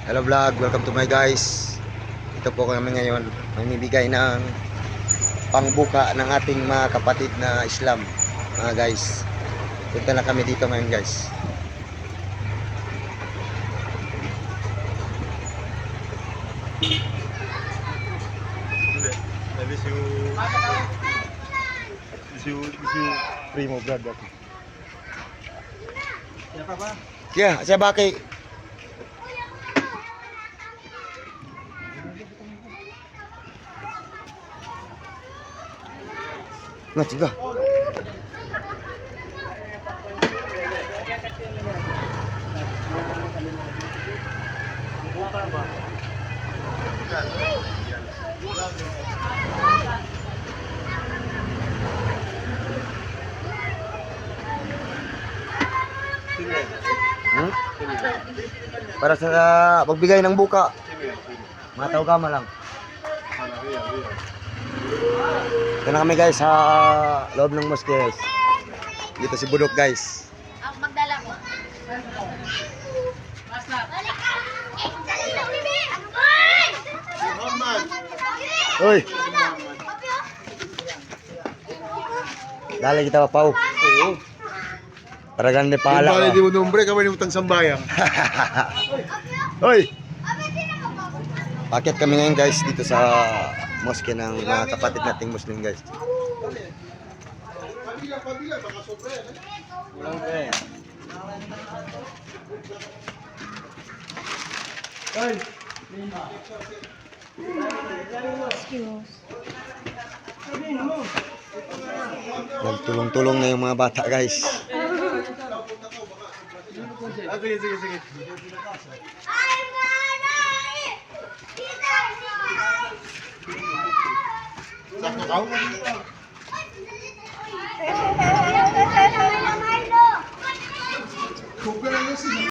Hello vlog, welcome to my guys. Ito po kami ngayon, mamibigay ng pangbuka ng ating mga kapatid na Islam, mga guys. Punta na kami dito ngayon, guys. Primo vlog ako. Yeah, saya bakit? Nah, tiga. Para sa pagbigay ng buka. Mataw ka lang. Ito na kami guys sa loob ng mosque guys. Dito si Budok guys. Ako magdala ko. Uy! Dali kita papaw. Para ganda pala. Bali di mo nombre ka manimutang sambayang. Uy! Bakit kami ngayon guys dito sa mosque ng mga kapatid nating Muslim guys. Nagtulong-tulong na yung mga bata guys. Sige. Sakto ka?